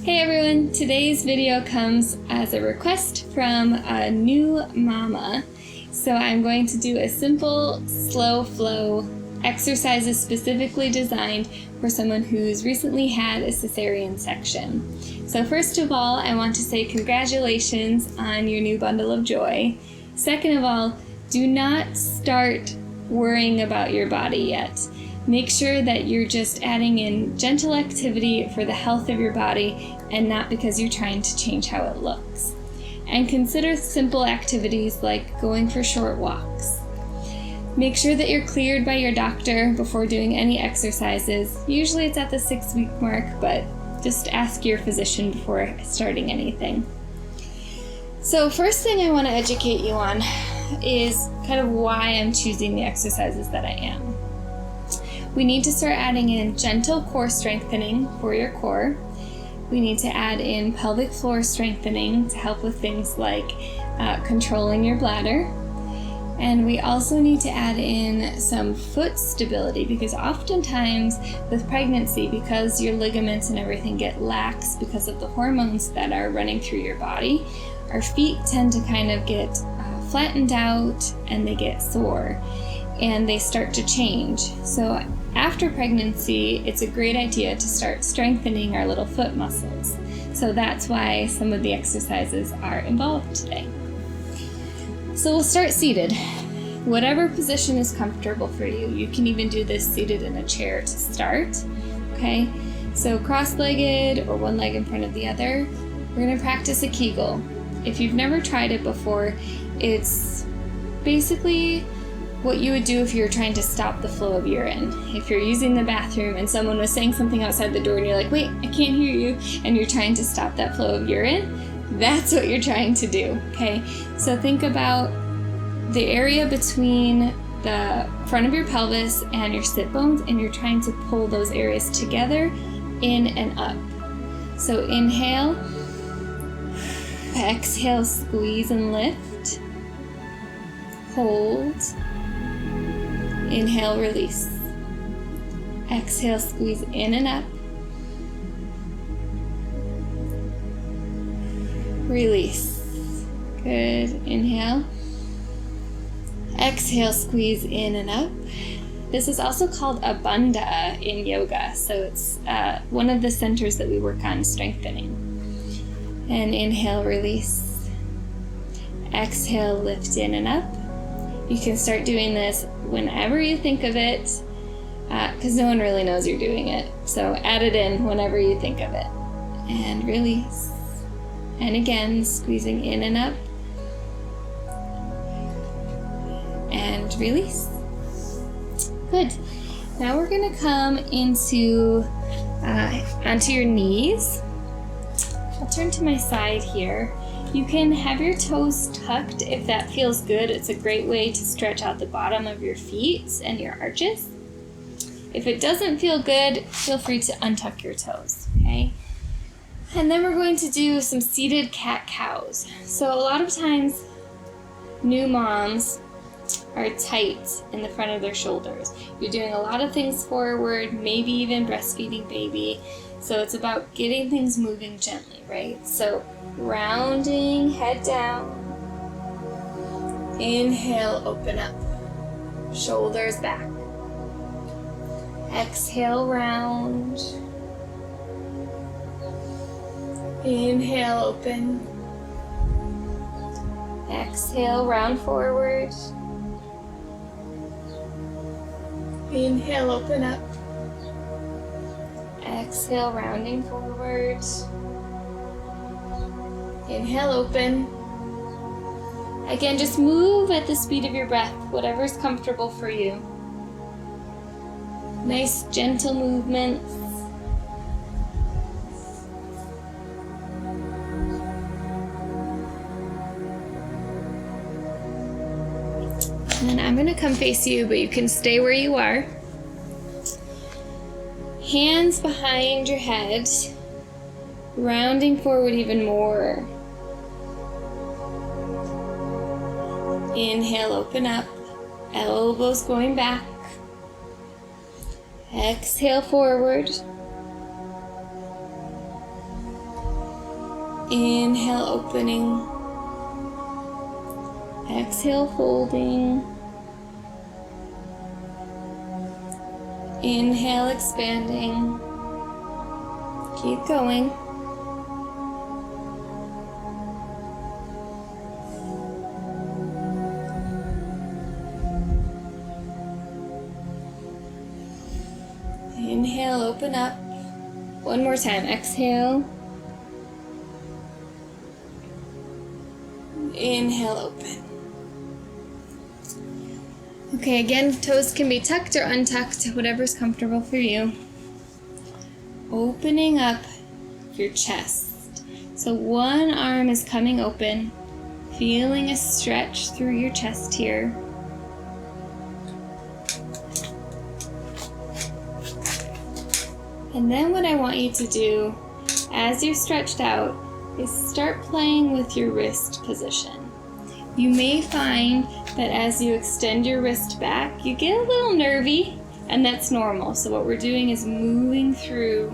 Hey everyone, today's video comes as a request from a new mama. So I'm going to do a simple, slow flow exercises specifically designed for someone who's recently had a cesarean section. So first of all, I want to say congratulations on your new bundle of joy. Second of all, do not start worrying about your body yet. Make sure that you're just adding in gentle activity for the health of your body and not because you're trying to change how it looks. And consider simple activities like going for short walks. Make sure that you're cleared by your doctor before doing any exercises. Usually it's at the 6-week mark, but just ask your physician before starting anything. So first thing I want to educate you on is kind of why I'm choosing the exercises that I am. We need to start adding in gentle core strengthening for your core. We need to add in pelvic floor strengthening to help with things like controlling your bladder. And we also need to add in some foot stability because oftentimes with pregnancy, because your ligaments and everything get lax because of the hormones that are running through your body, our feet tend to kind of get flattened out and they get sore and they start to change. So after pregnancy, it's a great idea to start strengthening our little foot muscles. So that's why some of the exercises are involved today. So we'll start seated. Whatever position is comfortable for you. You can even do this seated in a chair to start. Okay, so cross-legged or one leg in front of the other. We're going to practice a Kegel. If you've never tried it before, it's basically what you would do if you're trying to stop the flow of urine. If you're using the bathroom and someone was saying something outside the door and you're like, wait, I can't hear you, and you're trying to stop that flow of urine, that's what you're trying to do, okay? So think about the area between the front of your pelvis and your sit bones, and you're trying to pull those areas together in and up. So inhale, exhale, squeeze and lift, hold, inhale, release. Exhale, squeeze in and up. Release. Good. Inhale. Exhale, squeeze in and up. This is also called a bandha in yoga. So it's one of the centers that we work on strengthening. And inhale, release. Exhale, lift in and up. You can start doing this whenever you think of it, because no one really knows you're doing it. So add it in whenever you think of it. And release. And again, squeezing in and up. And release. Good. Now we're going to come into onto your knees. I'll turn to my side here. You can have your toes tucked if that feels good. It's a great way to stretch out the bottom of your feet and your arches. If it doesn't feel good, feel free to untuck your toes, okay? And then we're going to do some seated cat-cows. So a lot of times, new moms are tight in the front of their shoulders. You're doing a lot of things forward, maybe even breastfeeding baby. So it's about getting things moving gently, right? So rounding, head down. Inhale, open up. Shoulders back. Exhale, round. Inhale, open. Exhale, round forward. Inhale, open up. Exhale, rounding forward. Inhale, open. Again, just move at the speed of your breath, whatever's comfortable for you. Nice, gentle movements. And then I'm going to come face you, but you can stay where you are. Hands behind your head, rounding forward even more. Inhale, open up, elbows going back. Exhale, forward. Inhale, opening. Exhale, folding. Inhale, expanding. Keep going. Inhale, open up. One more time. Exhale. Inhale, open. Okay, again, toes can be tucked or untucked, whatever's comfortable for you. Opening up your chest. So one arm is coming open, feeling a stretch through your chest here. And then what I want you to do, as you're stretched out, is start playing with your wrist position. You may find that as you extend your wrist back, you get a little nervy, and that's normal. So what we're doing is moving through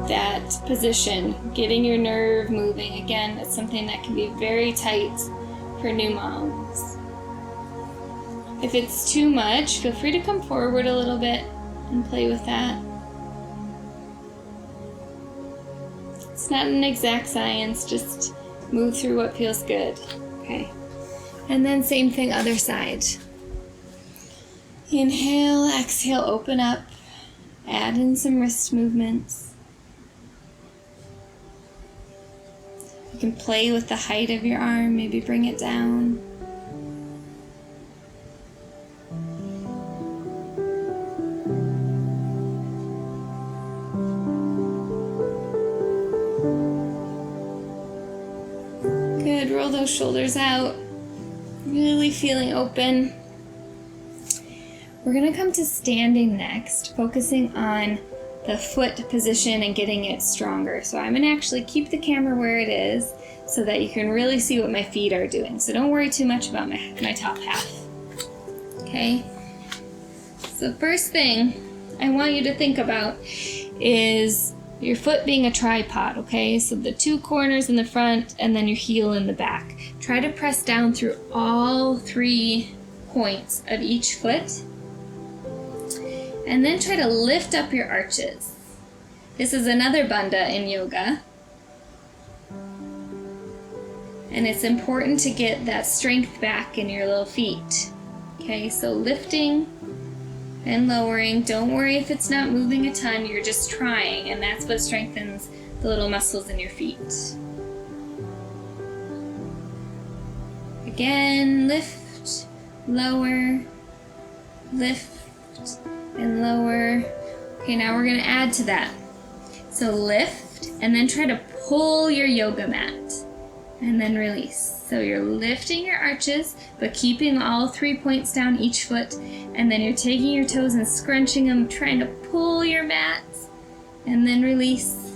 that position, getting your nerve moving. Again, it's something that can be very tight for new moms. If it's too much, feel free to come forward a little bit and play with that. It's not an exact science, just move through what feels good. Okay. And then same thing, other side. Inhale, exhale, open up. Add in some wrist movements. You can play with the height of your arm, maybe bring it down. Good, roll those shoulders out, really feeling open. We're gonna come to standing next, focusing on the foot position and getting it stronger. So I'm gonna actually keep the camera where it is so that you can really see what my feet are doing. So don't worry too much about my top half, okay? So first thing I want you to think about is your foot being a tripod, okay? So the two corners in the front and then your heel in the back. Try to press down through all 3 points of each foot. And then try to lift up your arches. This is another bandha in yoga. And it's important to get that strength back in your little feet. Okay, so lifting and lowering. Don't worry if it's not moving a ton, you're just trying, and that's what strengthens the little muscles in your feet. Again, lift, lower, lift, and lower. Okay, now we're gonna add to that. So lift, and then try to pull your yoga mat, and then release. So you're lifting your arches, but keeping all 3 points down each foot, and then you're taking your toes and scrunching them, trying to pull your mat, and then release.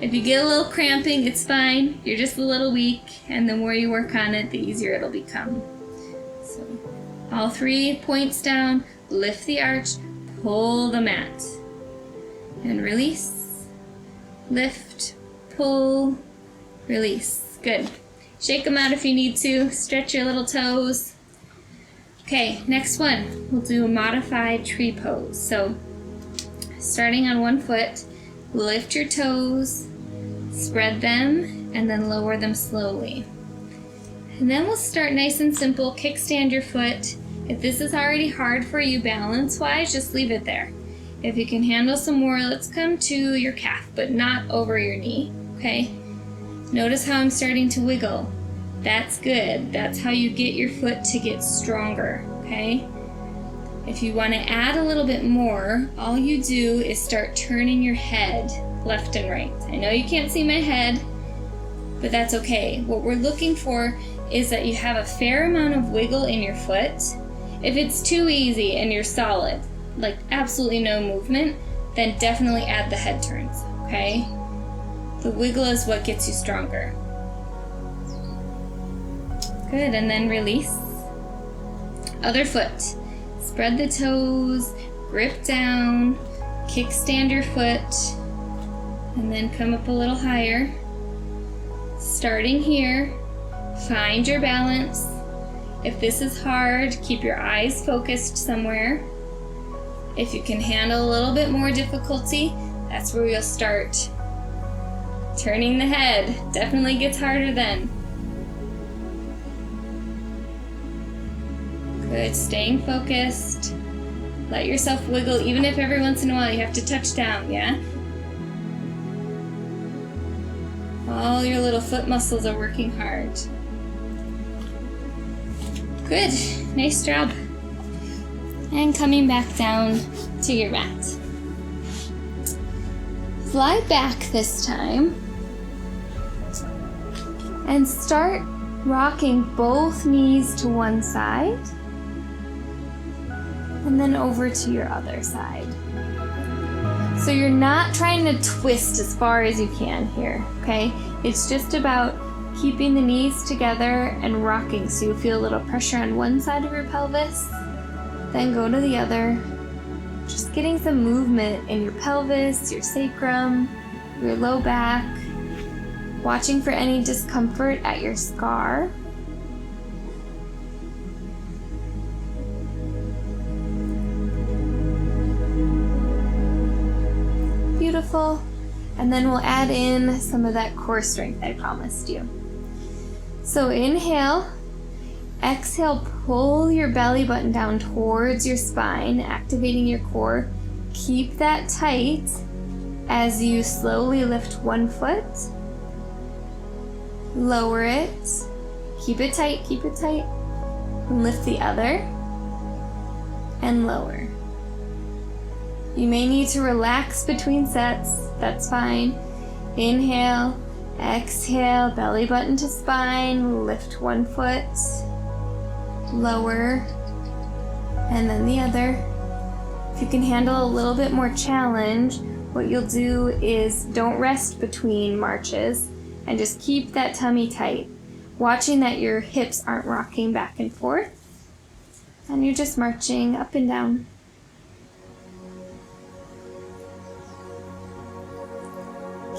If you get a little cramping, it's fine. You're just a little weak, and the more you work on it, the easier it'll become. So all 3 points down, lift the arch, pull the mat, and release. Lift, pull, release. Good. Shake them out if you need to. Stretch your little toes. Okay, next one. We'll do a modified tree pose. So, starting on one foot, lift your toes, spread them, and then lower them slowly. And then we'll start nice and simple. Kickstand your foot. If this is already hard for you balance-wise, just leave it there. If you can handle some more, let's come to your calf, but not over your knee, okay? Notice how I'm starting to wiggle. That's good. That's how you get your foot to get stronger, okay? If you want to add a little bit more, all you do is start turning your head left and right. I know you can't see my head, but that's okay. What we're looking for is that you have a fair amount of wiggle in your foot. If it's too easy and you're solid, like absolutely no movement, then definitely add the head turns, okay? The wiggle is what gets you stronger. Good, and then release. Other foot. Spread the toes, grip down, kickstand your foot, And then come up a little higher. Starting here, find your balance. If this is hard, keep your eyes focused somewhere. If you can handle a little bit more difficulty, that's where you'll start. Turning the head definitely gets harder then. Good, staying focused. Let yourself wiggle, even if every once in a while you have to touch down, yeah? All your little foot muscles are working hard. Good, nice job. And coming back down to your mat. Fly back this time. And start rocking both knees to one side. And then over to your other side. So you're not trying to twist as far as you can here, okay? It's just about keeping the knees together and rocking so you feel a little pressure on one side of your pelvis, then go to the other. Just getting some movement in your pelvis, your sacrum, your low back, watching for any discomfort at your scar. Beautiful. And then we'll add in some of that core strength I promised you. So inhale, exhale, pull your belly button down towards your spine, activating your core. Keep that tight as you slowly lift one foot, lower it, keep it tight, and lift the other, and lower. You may need to relax between sets, that's fine. Inhale, exhale, belly button to spine, lift one foot, lower, and then the other. If you can handle a little bit more challenge, what you'll do is don't rest between marches and just keep that tummy tight, watching that your hips aren't rocking back and forth, and you're just marching up and down.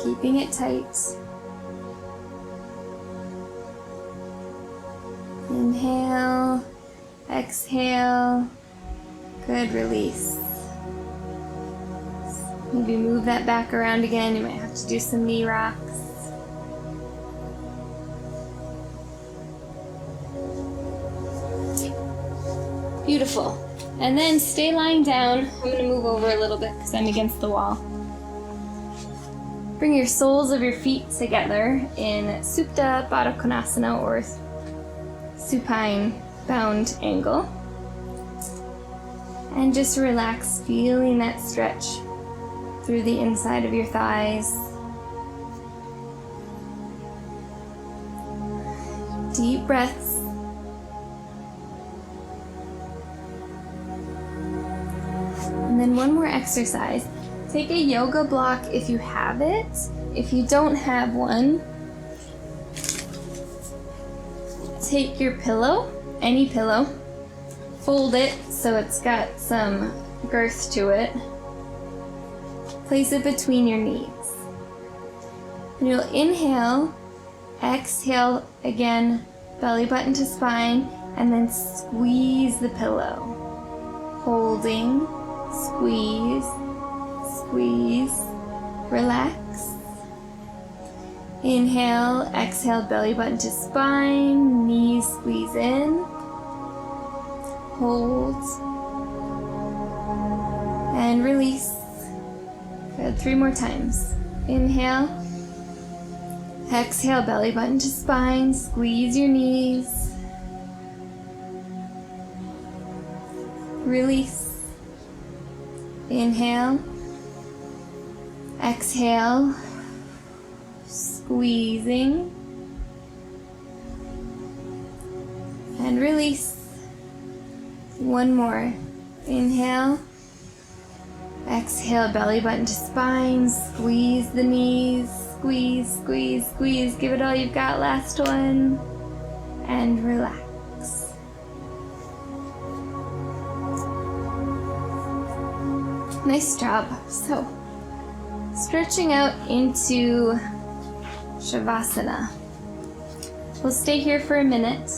Keeping it tight. Inhale, exhale, good, release. Maybe move that back around again, you might have to do some knee rocks. Beautiful. And then stay lying down. I'm going to move over a little bit because I'm against the wall. Bring your soles of your feet together in Supta Baddha Konasana or supine bound angle. And just relax, feeling that stretch through the inside of your thighs. Deep breaths. And then one more exercise. Take a yoga block if you have it. If you don't have one, take your pillow, any pillow, fold it so it's got some girth to it. Place it between your knees. And you'll inhale, exhale again, belly button to spine, and then squeeze the pillow. Holding, squeeze, squeeze, relax. Inhale, exhale, belly button to spine, knees squeeze in, hold, and release. Good, 3 more times. Inhale, exhale, belly button to spine, squeeze your knees, release. Inhale, exhale, squeezing, and release. One more. Inhale, exhale, belly button to spine, squeeze the knees, squeeze, squeeze, squeeze. Give it all you've got. Last one, and relax. Nice job. So Stretching out into Shavasana. We'll stay here for a minute.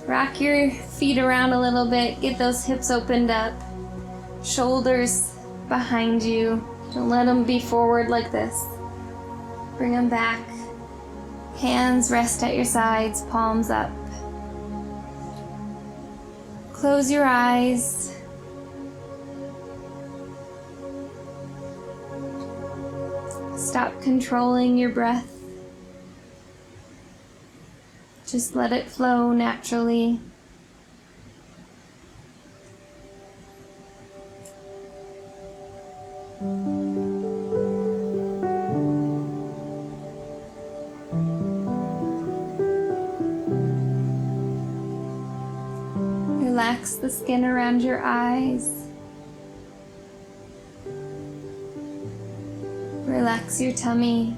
Rock your feet around a little bit, get those hips opened up, shoulders behind you. Don't let them be forward like this. Bring them back. Hands rest at your sides, palms up. Close your eyes. Stop controlling your breath. Just let it flow naturally. Relax the skin around your eyes. Relax your tummy.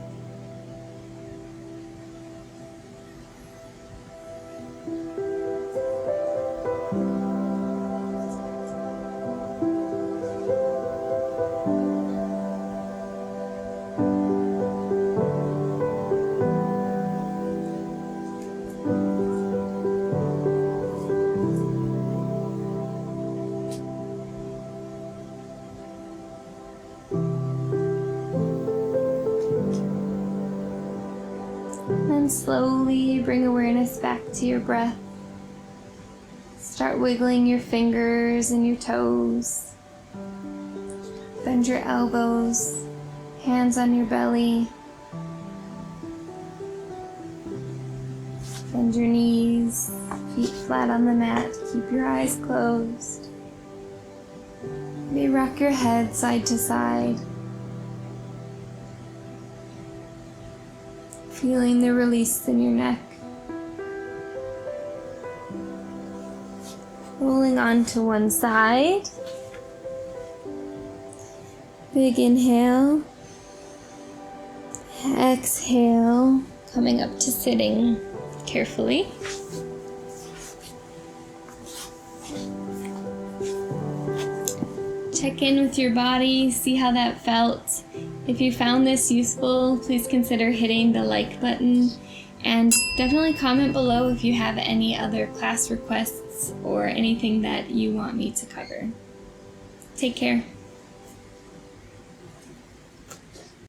And slowly bring awareness back to your breath. Start wiggling your fingers and your toes. Bend your elbows, hands on your belly. Bend your knees, feet flat on the mat. Keep your eyes closed. Maybe rock your head side to side. Feeling the release in your neck. Rolling onto one side. Big inhale. Exhale. Coming up to sitting carefully. Check in with your body, see how that felt. If you found this useful, please consider hitting the like button, and definitely comment below if you have any other class requests or anything that you want me to cover. Take care.